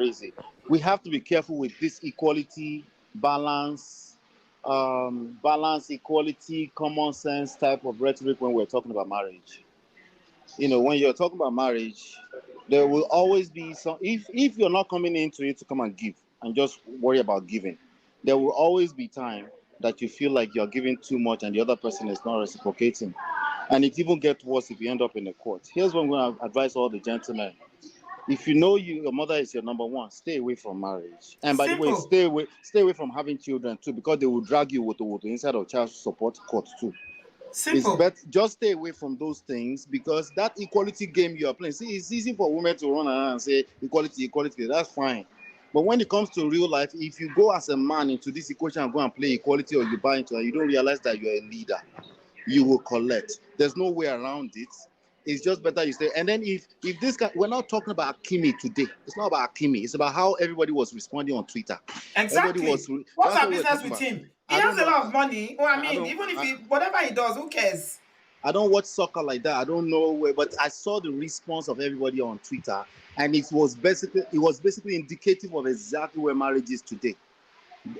crazy. We have to be careful with this equality, balance, equality, common sense type of rhetoric when we're talking about marriage. When you're talking about marriage, there will always be some. If you're not coming into it to come and give and just worry about giving, there will always be time that you feel like you're giving too much and the other person is not reciprocating. And it even gets worse if you end up in the court. Here's what I'm going to advise all the gentlemen. If you know your mother is your number one, stay away from marriage. And by the way, stay away from having children too, because they will drag you with the inside of child support court too. Simple. It's better just stay away from those things, because that equality game you are playing. See, it's easy for women to run around and say equality, equality. That's fine. But when it comes to real life, if you go as a man into this equation and go and play equality, or you buy into it, you don't realize that you're a leader, you will collect. There's no way around it. It's just better you stay. And then if this guy, we're not talking about HAKIMI today. It's not about HAKIMI. It's about how everybody was responding on Twitter. Exactly. What's our business with him? He has a lot of money. Well, I mean, even if whatever he does, who cares? I don't watch soccer like that. I don't know where, but I saw the response of everybody on Twitter, and it was basically indicative of exactly where marriage is today.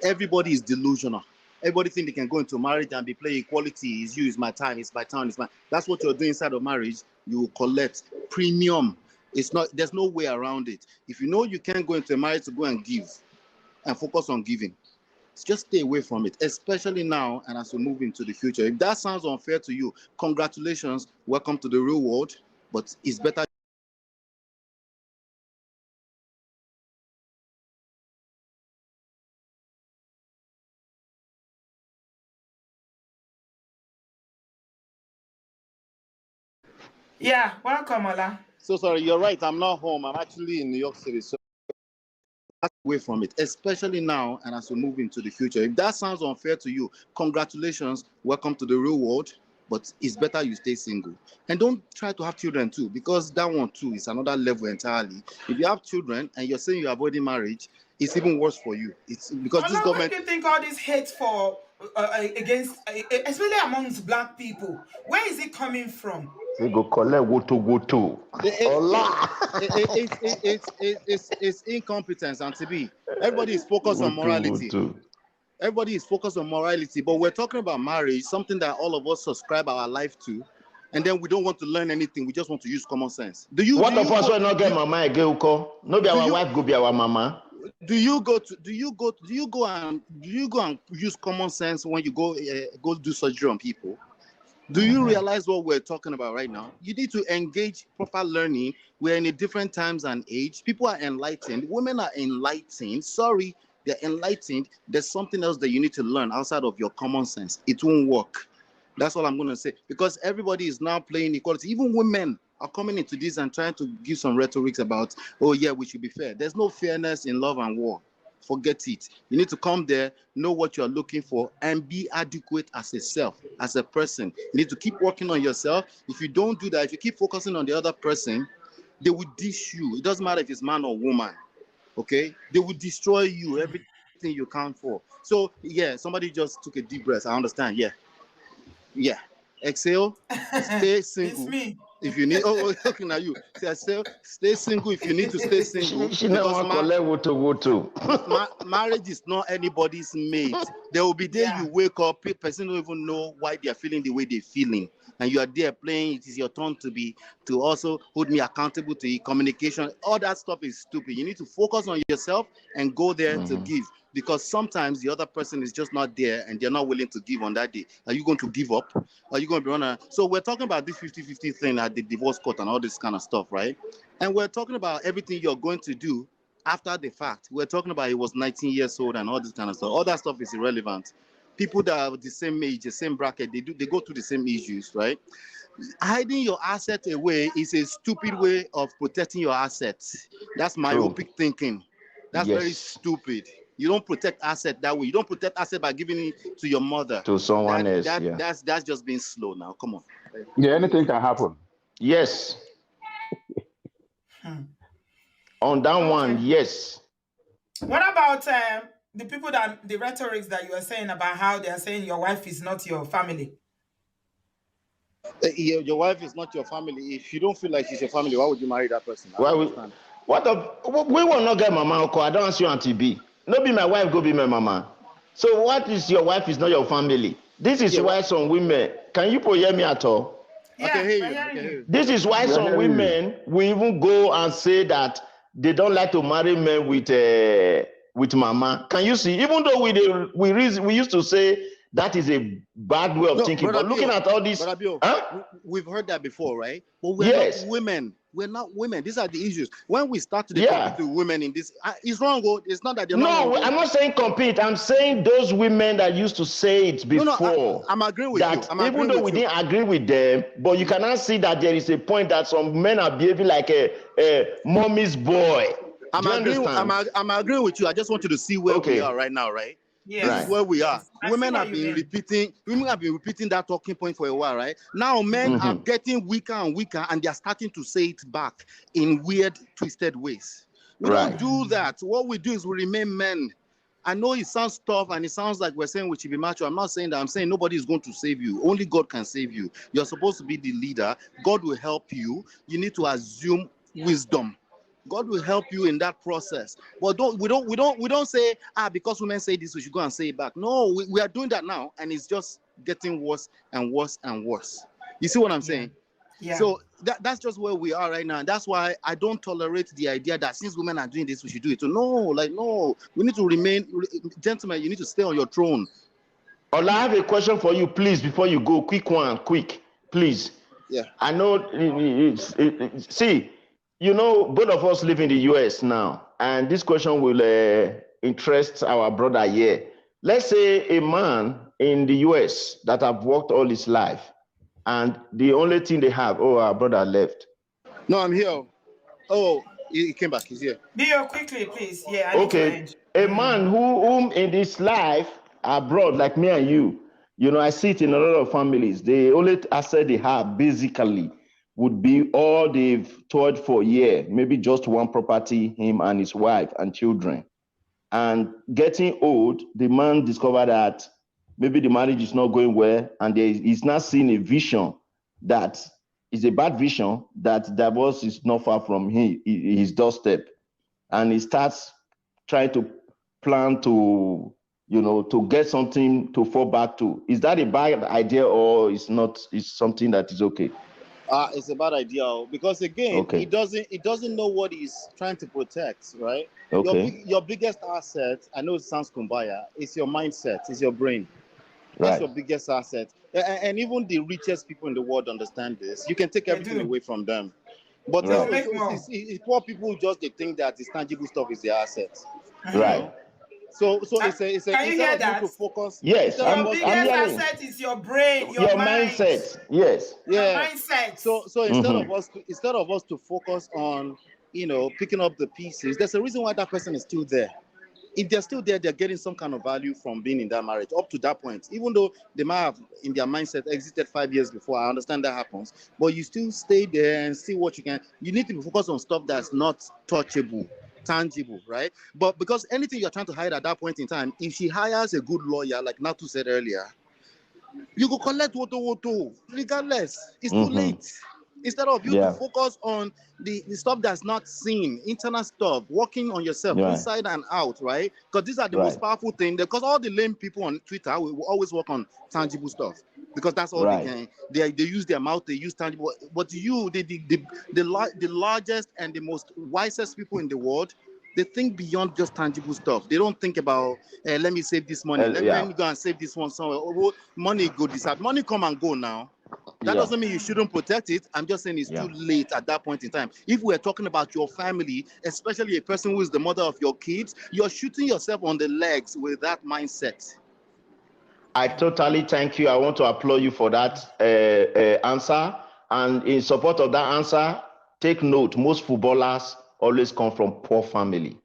Everybody is delusional. Everybody think they can go into marriage and be playing equality. Is you, is my time, it's my time, it's my. That's what you're doing inside of marriage. You will collect premium. It's not. There's no way around it. If you know you can't go into a marriage to go and give, and focus on giving, just stay away from it, especially now and as we move into the future. If that sounds unfair to you, congratulations, welcome to the real world. But it's better. Yeah, welcome, Ola. So sorry, you're right. I'm not home. I'm actually in New York City. So away from it, especially now and as we move into the future. If that sounds unfair to you, congratulations, welcome to the real world. But it's better you stay single. And don't try to have children too, because that one too is another level entirely. If you have children and you're saying you're avoiding marriage, it's even worse for you. It's because this government. Where do you think all this hate for against, especially amongst black people, where is it coming from? They go collect woto. It's incompetence, and to be. Everybody is focused on morality. Everybody is focused on morality, but we're talking about marriage, something that all of us subscribe our life to, and then we don't want to learn anything. We just want to use common sense. What of us will not get mama again? No, be our wife go be our mama. Do you go and use common sense when you go do surgery on people? Do you realize what we're talking about right now? You need to engage proper learning. We're in a different times and age. People are enlightened. Women are enlightened. Sorry, they're enlightened. There's something else that you need to learn outside of your common sense. It won't work. That's all I'm going to say. Because everybody is now playing equality. Even women are coming into this and trying to give some rhetorics about, oh yeah, we should be fair. There's no fairness in love and war. Forget it. You need to come there, know what you're looking for, and be adequate as a self, as a person. You need to keep working on yourself. If you don't do that, if you keep focusing on the other person, they will dish you. It doesn't matter if it's man or woman, okay? They will destroy you, everything you count for. So, yeah, somebody just took a deep breath. I understand, yeah. Exhale, stay single. It's me. If you need, looking at you, stay single if you need to stay single. She never collect woto. Marriage is not anybody's mate. There will be days you wake up, person don't even know why they're feeling the way they're feeling, and you are there playing. It is your turn to also hold me accountable to communication. All that stuff is stupid. You need to focus on yourself and go there to give. Because sometimes the other person is just not there and they're not willing to give on that day. Are you going to give up? Are you going to be running? So we're talking about this 50-50 thing at the divorce court and all this kind of stuff, right? And we're talking about everything you're going to do after the fact. We're talking about he was 19 years old and all this kind of stuff. All that stuff is irrelevant. People that are the same age, the same bracket, they go through the same issues, right? Hiding your asset away is a stupid way of protecting your assets. That's myopic thinking. That's very stupid. You don't protect asset that way. You don't protect asset by giving it to your mother. To someone else. That's just being slow now. Come on. Yeah, anything can happen. Yes. On that one, yes. What about the people the rhetorics that you are saying about how they are saying your wife is not your family? Your wife is not your family. If you don't feel like she's your family, why would you marry that person? What of we will not get mama uncle. I don't ask you Auntie B. No be my wife, go be my mama. So what is your wife is not your family. This is Yeah, why some women, can you hear me at all? I can Yeah, hear we're you. I hearing can hear you. you. This is why We are some hearing you. women will even go and say that they don't like to marry men with mama. Can you see? Even though we used to say that is a bad way of No, thinking, but looking at all this, Brother Bill, huh? we've heard that before, right? But we're not Yes, women. We're not women. These are the issues. When we start to compete yeah. with women in this, it's wrong. Oh. It's not that they're not wrong. No, Oh. I'm not saying compete. I'm saying those women that used to say it No, before. I'm agreeing with you. That I'm even agreeing though with we you. didn't agree with them, but you cannot see that there is a point that some men are behaving like a mommy's boy. I'm Do you agreeing. understand? I'm agreeing with you. I just want you to see where we are Okay, right now, right? This is right. Yes, where we are. yes. I see what you mean. Women have been repeating that talking point for a while, right? Now men are Mm-hmm. getting weaker and weaker, and they're starting to say it back in weird, twisted ways. We don't Right. do that. What we do is we remain men. I know it sounds tough and it sounds like we're saying we should be macho. I'm not saying that. I'm saying nobody is going to save you. Only God can save you. You're supposed to be the leader. God will help you. You need to assume wisdom. God will help you in that process. But we don't say, because women say this, we should go and say it back. No, we are doing that now, and it's just getting worse and worse and worse. You see what I'm Yeah, saying? yeah. So that's just where we are right now. And that's why I don't tolerate the idea that since women are doing this, we should do it. So no, we need to remain, gentlemen, you need to stay on your throne. Ola, I have a question for you, please, before you go. Quick one, quick, please. Yeah. I know, see, you know, both of us live in the US now, and this question will interest our brother here. Let's say a man in the US that have worked all his life, and the only thing they have, oh, our brother left. No, I'm here. Oh, he came back. He's here. Bio, quickly, please. Yeah, I need to Okay, end. a man whom in this life abroad, like me and you know, I see it in a lot of families. The only asset they have basically would be all they've toiled for a year, maybe just one property, him and his wife and children. And getting old, the man discovered that maybe the marriage is not going well, and he's not seeing a vision that is a bad vision that divorce is not far from his doorstep, and he starts trying to plan to, you know, to get something to fall back to. Is that a bad idea, or is not? Is something that is okay? It's a bad idea because again, he Okay. doesn't know what he's trying to protect, right? Okay. Your biggest asset, I know it sounds kumbaya, is your mindset, is your brain. That's Right. your biggest asset. And even the richest people in the world understand this. You can take They everything do. away from them. But They will Right. make more. it's poor people just they think that this tangible stuff is their asset. You Right. know? So Uh, it's a Can you instead hear of you that? to focus, Yes, instead of Your us to I'm biggest focus, hearing asset is your brain, your your mind, mindset. Yes. your yeah. mindset. So Mm-hmm. instead of us to focus on, picking up the pieces, there's a reason why that person is still there. If they're still there, they're getting some kind of value from being in that marriage up to that point. Even though they might have in their mindset exited 5 years before, I understand that happens. But you still stay there and see what you can. You need to be focused on stuff that's not touchable, tangible, right? But because anything you're trying to hide at that point in time, if she hires a good lawyer, like Natu said earlier, you go collect woto regardless. It's too Mm-hmm. late. Instead of you to Yeah. focus on the stuff that's not seen, internal stuff, working on yourself Right. inside and out, right? Because these are the most Right. powerful thing. Because all the lame people on Twitter will always work on tangible stuff because that's all they Right. can. They use their mouth, they use tangible. But you, the largest and the most wisest people in the world, they think beyond just tangible stuff. They don't think about, let me save this money. Let Yeah. me go and save this one somewhere. Oh, money go disappear. Money come and go now. That Yeah. doesn't mean you shouldn't protect it. I'm just saying it's Yeah. too late at that point in time. If we're talking about your family, especially a person who is the mother of your kids, you're shooting yourself on the legs with that mindset. I totally thank you. I want to applaud you for that answer. And in support of that answer, take note, most footballers always come from poor family.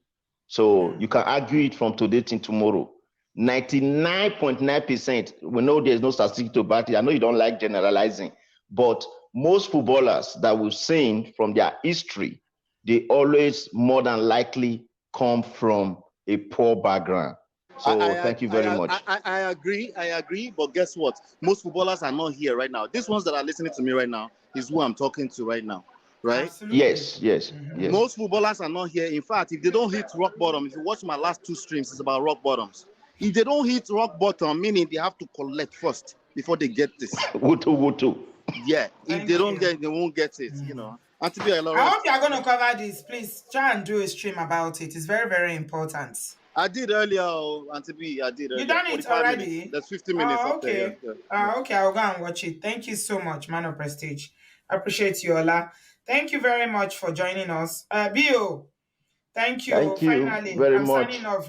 So you can argue it from today till tomorrow. 99.9%, we know there's no statistic to back it. I know you don't like generalizing, but most footballers that we've seen from their history, they always more than likely come from a poor background. So thank you very much. I agree. But guess what? Most footballers are not here right now. These ones that are listening to me right now is who I'm talking to right now. right? Absolutely. Yes, yes, yes. Most footballers are not here. In fact, if they don't hit rock bottom, if you watch my last 2 streams, it's about rock bottoms. If they don't hit rock bottom, meaning they have to collect first before they get this. Wutu. Yeah, if Thank they don't you. get it, they won't get it, you know. And to be a I hope you are going to cover this. Please try and do a stream about it. It's very, very important. I did earlier, Auntie B, I did earlier. You done it 45 already? minutes. There's 50 minutes Oh, up there. okay. Yeah. Okay, I'll go and watch it. Thank you so much, Man of Prestige. I appreciate you, Ola. Thank you very much for joining us. Bio, thank you. Thank you Finally, very I'm much. signing off.